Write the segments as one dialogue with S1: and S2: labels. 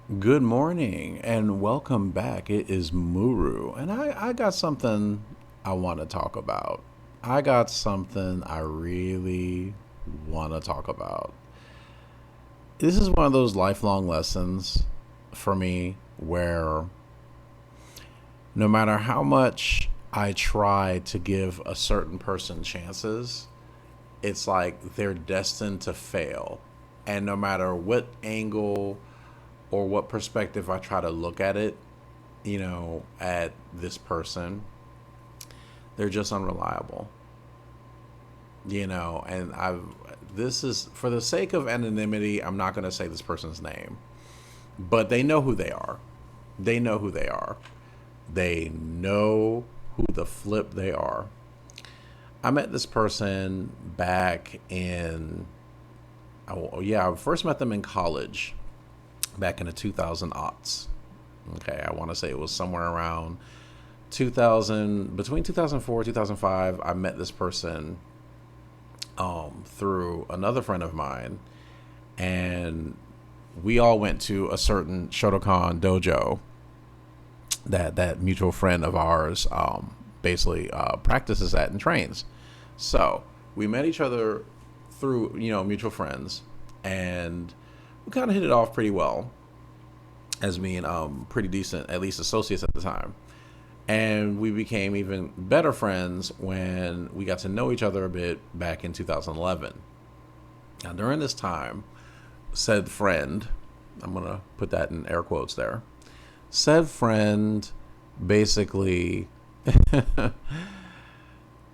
S1: Good morning and welcome back. It is Muru, and I got something I want to talk about. I got something I really want to talk about. This is one of those lifelong lessons for me where no matter how much I try to give a certain person chances, it's like they're destined to fail. And no matter what angle or what perspective I try to look at it, at this person, they're just unreliable. And this is for the sake of anonymity, I'm not going to say this person's name, but they know who they are. They know who they are. They know who the flip they are. I met this person back in, oh, yeah, I first met them in college back in the 2000 aughts. Okay, I want to say it was somewhere around 2000, between 2004 2005. I met this person through another friend of mine, and we all went to a certain Shotokan dojo that mutual friend of ours basically practices at and trains. So we met each other through mutual friends, and we kind of hit it off pretty well as being pretty decent, at least associates at the time. And we became even better friends when we got to know each other a bit back in 2011. Now, during this time, said friend, I'm going to put that in air quotes there, said friend basically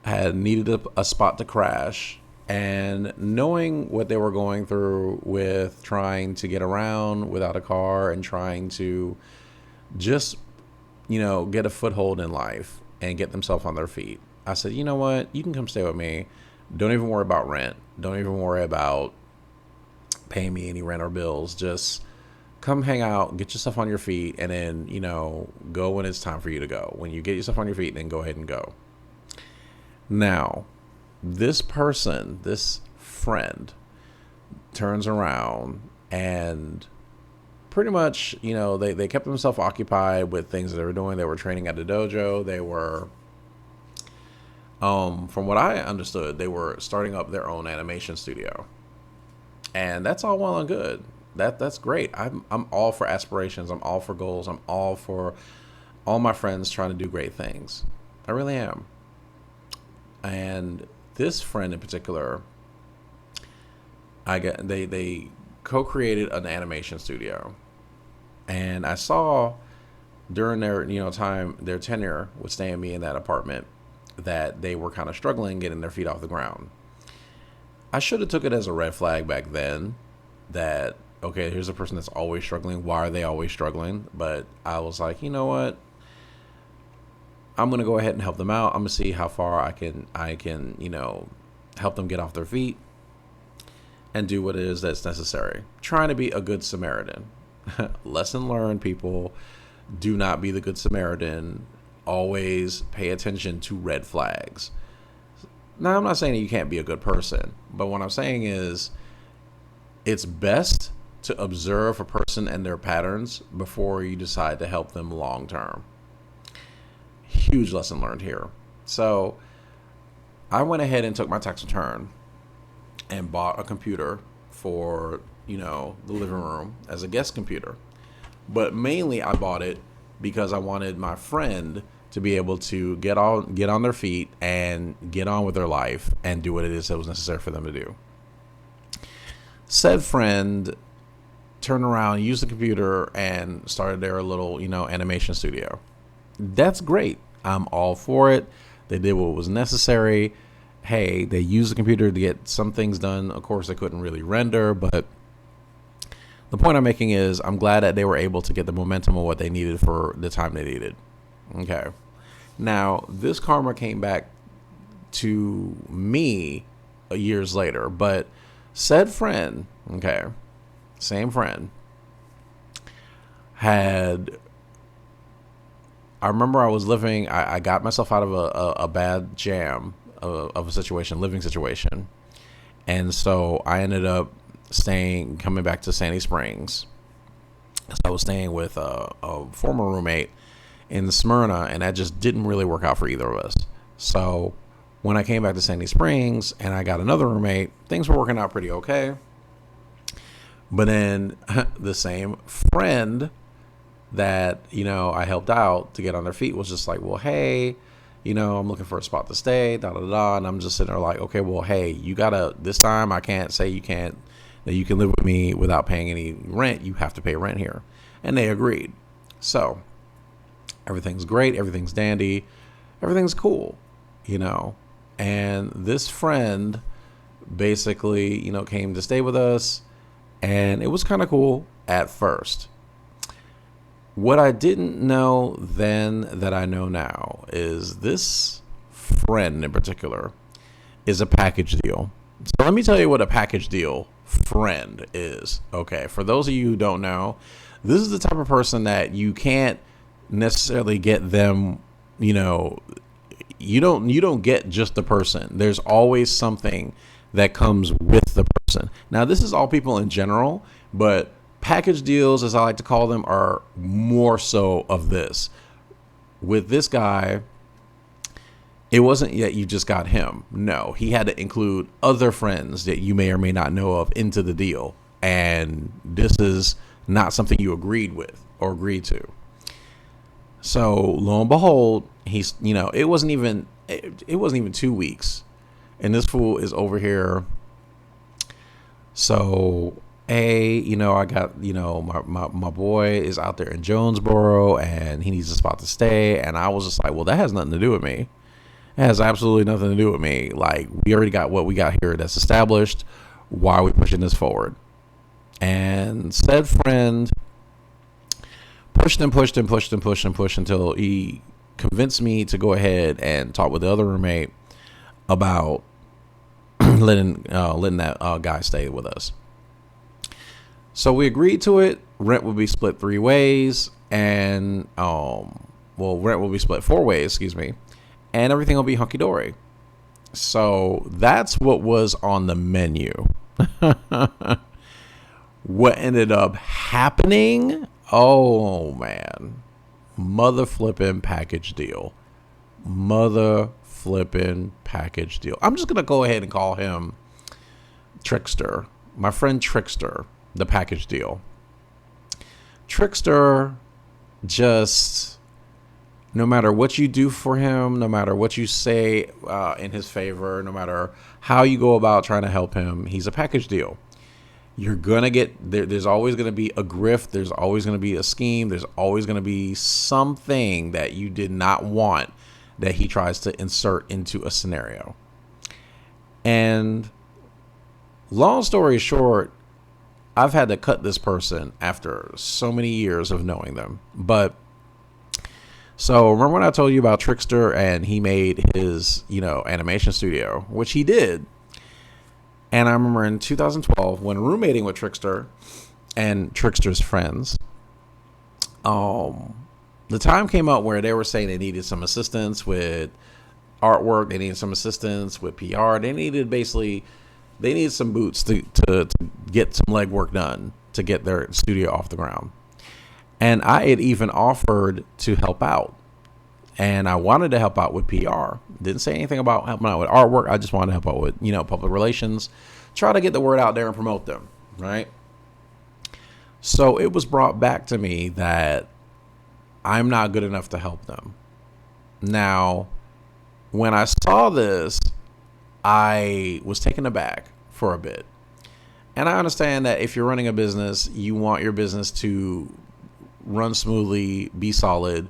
S1: had needed a spot to crash, and knowing what they were going through with trying to get around without a car and trying to just get a foothold in life and get themselves on their feet, I said, you know what, you can come stay with me. Don't even worry about rent, don't even worry about paying me any rent or bills. Just come hang out, get yourself on your feet, and then go when it's time for you to go. When you get yourself on your feet, then go ahead and go. Now, this person, this friend, turns around and pretty much, they kept themselves occupied with things that they were doing. They were training at the dojo. They were, from what I understood, they were starting up their own animation studio. And that's all well and good. That's great. I'm all for aspirations. I'm all for goals. I'm all for all my friends trying to do great things. I really am. And this friend in particular, they co-created an animation studio, and I saw during their their tenure with staying me in that apartment, that they were kind of struggling getting their feet off the ground. I should have took it as a red flag back then, that okay, here's a person that's always struggling. Why are they always struggling? But I was like, you know what? I'm gonna go ahead and help them out. I'm gonna see how far I can help them get off their feet and do what it is that's necessary. Trying to be a good Samaritan. Lesson learned, people. Do not be the good Samaritan. Always pay attention to red flags. Now, I'm not saying that you can't be a good person, but what I'm saying is it's best to observe a person and their patterns before you decide to help them long term. Huge lesson learned here. So I went ahead and took my tax return and bought a computer for, the living room as a guest computer. But mainly I bought it because I wanted my friend to be able to get on their feet and get on with their life and do what it is that was necessary for them to do. Said friend turned around, used the computer, and started their little, animation studio. That's great. I'm all for it. They did what was necessary. Hey, they used the computer to get some things done. Of course, they couldn't really render, but the point I'm making is I'm glad that they were able to get the momentum of what they needed for the time they needed. Okay. Now, this karma came back to me years later, but said friend, okay, same friend, had, I remember I was living, I got myself out of a bad jam of a situation, living situation. And so I ended up coming back to Sandy Springs So I was staying with a former roommate in Smyrna, and that just didn't really work out for either of us. So when I came back to Sandy Springs and I got another roommate, things were working out pretty okay. But then the same friend that, I helped out to get on their feet was just like, well, hey, I'm looking for a spot to stay, da da da. And I'm just sitting there like, okay, well, hey, this time I can't say that you can live with me without paying any rent. You have to pay rent here. And they agreed. So everything's great. Everything's dandy. Everything's cool, And this friend basically, came to stay with us. And it was kind of cool at first. What I didn't know then that I know now is this friend in particular is a package deal. So let me tell you what a package deal friend is. Okay, for those of you who don't know, this is the type of person that you can't necessarily get them, you don't get just the person. There's always something that comes with the person. Now, this is all people in general, but package deals, as I like to call them, are more so of this. With this guy, it wasn't yet you just got him. No, he had to include other friends that you may or may not know of into the deal. And this is not something you agreed with or agreed to. So lo and behold, he's, it wasn't even 2 weeks. And this fool is over here. So I got, my boy is out there in Jonesboro and he needs a spot to stay. And I was just like, well, that has nothing to do with me. It has absolutely nothing to do with me. Like, we already got what we got here that's established. Why are we pushing this forward? And said friend pushed until he convinced me to go ahead and talk with the other roommate about letting that guy stay with us. So we agreed to it. Rent would be split 3 ways, and rent will be split 4 ways, excuse me, and everything will be hunky dory. So that's what was on the menu. What ended up happening? Oh man, mother flipping package deal. I'm just gonna go ahead and call him Trickster. My friend Trickster, the package deal. Trickster, just no matter what you do for him, no matter what you say in his favor, no matter how you go about trying to help him, he's a package deal. You're gonna get there's always gonna be a grift. There's always gonna be a scheme. There's always gonna be something that you did not want that he tries to insert into a scenario. And long story short, I've had to cut this person after so many years of knowing them. But so remember when I told you about Trickster and he made his, animation studio, which he did. And I remember in 2012 when roommating with Trickster and Trickster's friends, the time came up where they were saying they needed some assistance with artwork. They needed some assistance with PR. They needed some boots to get some legwork done to get their studio off the ground. And I had even offered to help out. And I wanted to help out with PR. Didn't say anything about helping out with artwork. I just wanted to help out with, public relations. Try to get the word out there and promote them, right? So it was brought back to me that I'm not good enough to help them. Now, when I saw this, I was taken aback for a bit. And I understand that if you're running a business, you want your business to run smoothly, be solid,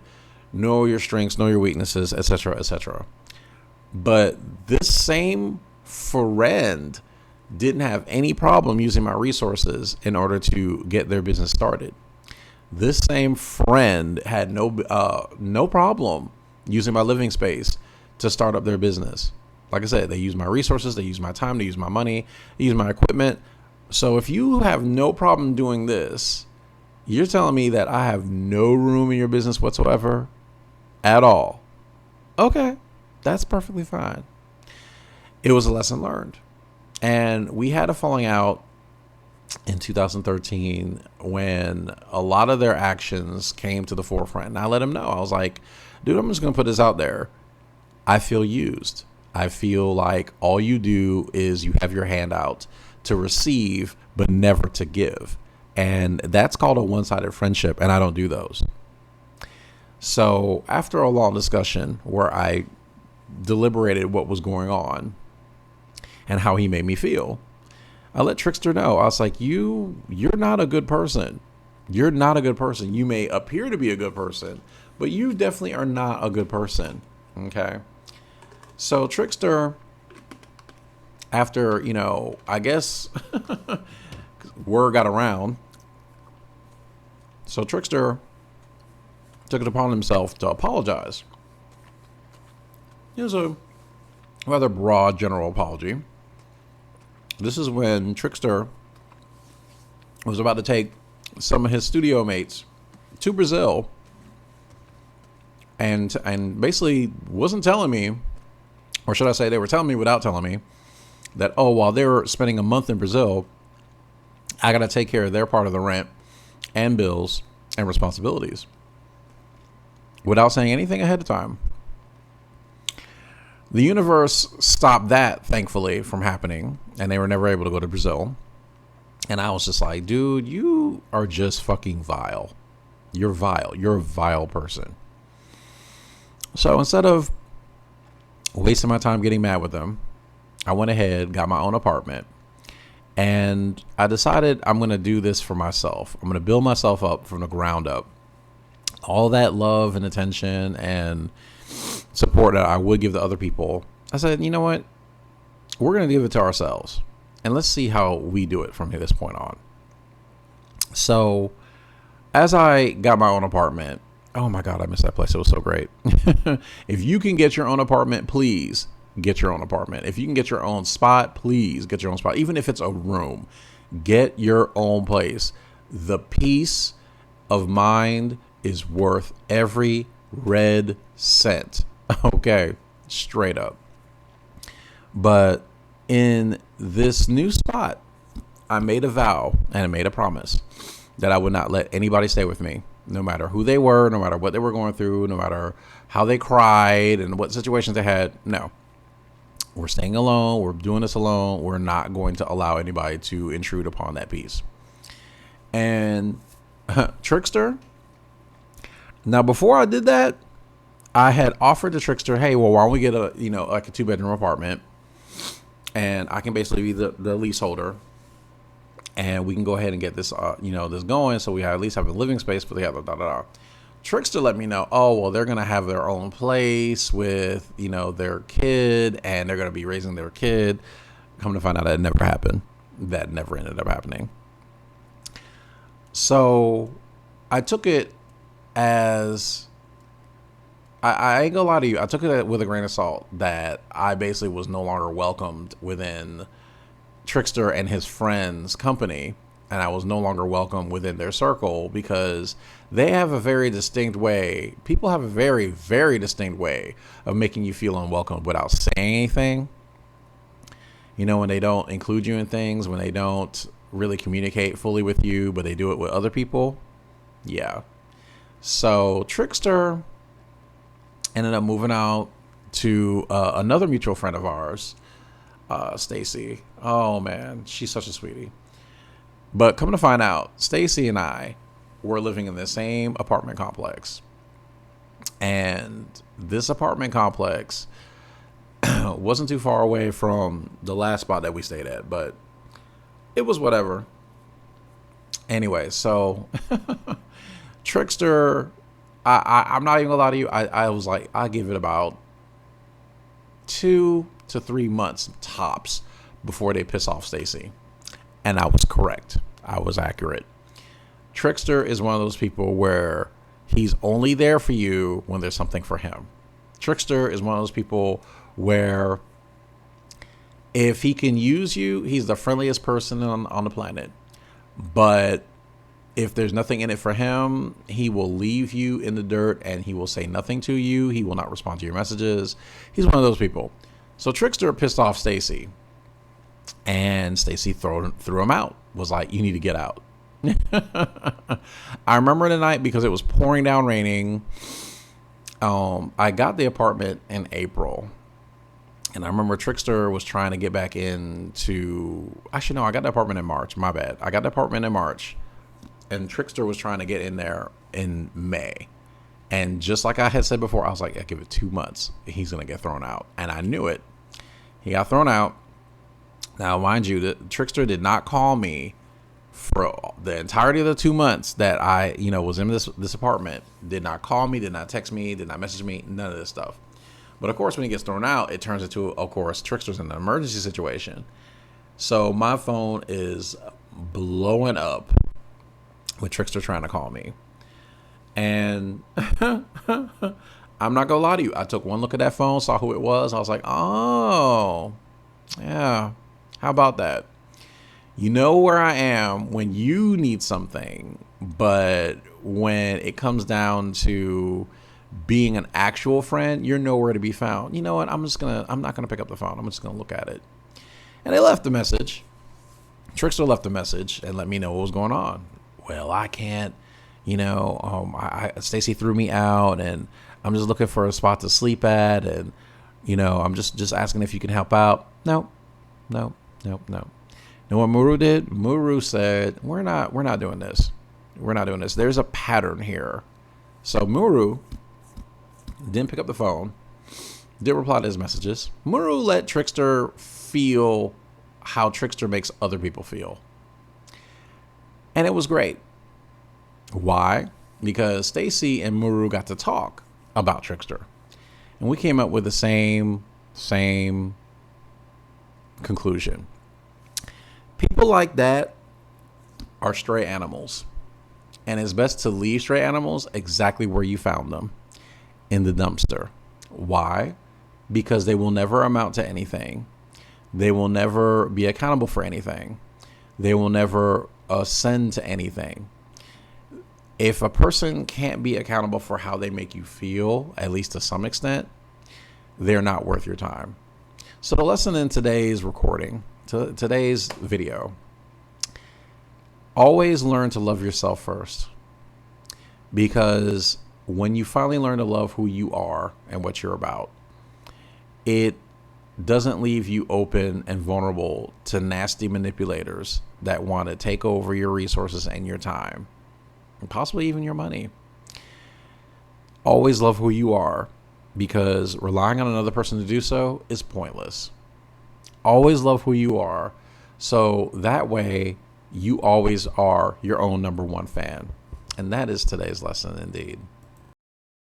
S1: know your strengths, know your weaknesses, etc., etc. But this same friend didn't have any problem using my resources in order to get their business started. This same friend had no problem using my living space to start up their business. Like I said, they use my resources, they use my time, they use my money, they use my equipment. So if you have no problem doing this, you're telling me that I have no room in your business whatsoever at all. Okay, that's perfectly fine. It was a lesson learned. And we had a falling out in 2013 when a lot of their actions came to the forefront. And I let him know. I was like, dude, I'm just going to put this out there. I feel used. I feel like all you do is you have your hand out to receive, but never to give. And that's called a one-sided friendship, and I don't do those. So after a long discussion where I deliberated what was going on and how he made me feel, I let Trickster know. I was like, you're not a good person. You're not a good person. You may appear to be a good person, but you definitely are not a good person. Okay. So Trickster, after, I guess word got around. So Trickster took it upon himself to apologize. It was a rather broad general apology. This is when Trickster was about to take some of his studio mates to Brazil and basically wasn't telling me, or should I say they were telling me without telling me, that, while they were spending a month in Brazil, I got to take care of their part of the rent and bills and responsibilities without saying anything ahead of time. The universe stopped that, thankfully, from happening, and they were never able to go to Brazil. And I was just like, dude, you are just fucking vile. You're vile. You're a vile person. So instead of wasting my time getting mad with them, I went ahead, got my own apartment, and I decided I'm going to do this for myself. I'm going to build myself up from the ground up. All that love and attention and support that I would give to other people, I said, you know what? We're going to give it to ourselves, and let's see how we do it from this point on. So as I got my own apartment, oh my God, I miss that place. It was so great. If you can get your own apartment, please get your own apartment. If you can get your own spot, please get your own spot. Even if it's a room, get your own place. The peace of mind is worth every red cent. Okay, straight up. But in this new spot, I made a vow and I made a promise that I would not let anybody stay with me, no matter who they were, no matter what they were going through, no matter how they cried and what situations they had. No, we're staying alone. We're doing this alone. We're not going to allow anybody to intrude upon that peace. And Trickster, now before I did that, I had offered to Trickster, hey, well, why don't we get a 2-bedroom apartment, and I can basically be the leaseholder, and we can go ahead and get this, this going, so we at least have a living space for the other, Trickster let me know, they're going to have their own place with, their kid, and they're going to be raising their kid. Come to find out that never happened. That never ended up happening. So I took it as, I ain't gonna lie to you, I took it with a grain of salt that I basically was no longer welcomed within Trickster and his friends' company, and I was no longer welcome within their circle because they have a very distinct way. People have a very, very distinct way of making you feel unwelcome without saying anything. When they don't include you in things, when they don't really communicate fully with you, but they do it with other people. Yeah. So Trickster ended up moving out to another mutual friend of ours, Stacy. Oh man, she's such a sweetie. But come to find out, Stacy and I were living in the same apartment complex. And this apartment complex wasn't too far away from the last spot that we stayed at, but it was whatever. Anyway, so Trickster, I'm not even gonna lie to you. I was like, I give it about 2 to 3 months tops before they piss off Stacy. And I was correct. I was accurate. Trickster is one of those people where he's only there for you when there's something for him. Trickster is one of those people where if he can use you, he's the friendliest person on the planet. But if there's nothing in it for him, he will leave you in the dirt and he will say nothing to you. He will not respond to your messages. He's one of those people. So Trickster pissed off Stacy. And Stacy threw him out. Was like, you need to get out. I remember the night because it was pouring down raining. I got the apartment in April. And I remember Trickster was trying to get back into... Actually, no, I got the apartment in March. My bad. I got the apartment in March. And Trickster was trying to get in there in May. And just like I had said before, I was like, I give it 2 months. He's going to get thrown out. And I knew it. He got thrown out. Now, mind you, the Trickster did not call me for the entirety of the 2 months that I, was in this apartment. Did not call me, did not text me, did not message me, none of this stuff. But of course, when he gets thrown out, it turns into, of course, Trickster's in an emergency situation. So my phone is blowing up with Trickster trying to call me. And I'm not gonna lie to you. I took one look at that phone, saw who it was. I was like, oh, yeah. How about that? You know where I am when you need something, but when it comes down to being an actual friend, you're nowhere to be found. You know what? I'm not gonna pick up the phone. I'm just gonna look at it. And they left a message. Trickster left a message and let me know what was going on. Well, I can't, Stacy threw me out and I'm just looking for a spot to sleep at. And, I'm just asking if you can help out. No. You know what Muru did? Muru said, we're not doing this. We're not doing this. There's a pattern here. So Muru didn't pick up the phone, didn't reply to his messages. Muru let Trickster feel how Trickster makes other people feel. And it was great. Why? Because Stacy and Muru got to talk about Trickster. And we came up with the same conclusion. People like that are stray animals. And it's best to leave stray animals exactly where you found them, in the dumpster. Why? Because they will never amount to anything. They will never be accountable for anything. They will never ascend to anything. If a person can't be accountable for how they make you feel, at least to some extent, they're not worth your time. So the lesson in today's recording, today's video, always learn to love yourself first. Because when you finally learn to love who you are and what you're about, it doesn't leave you open and vulnerable to nasty manipulators that want to take over your resources and your time, and possibly even your money. Always love who you are, because relying on another person to do so is pointless. Always love who you are, so that way you always are your own number one fan. And that is today's lesson indeed.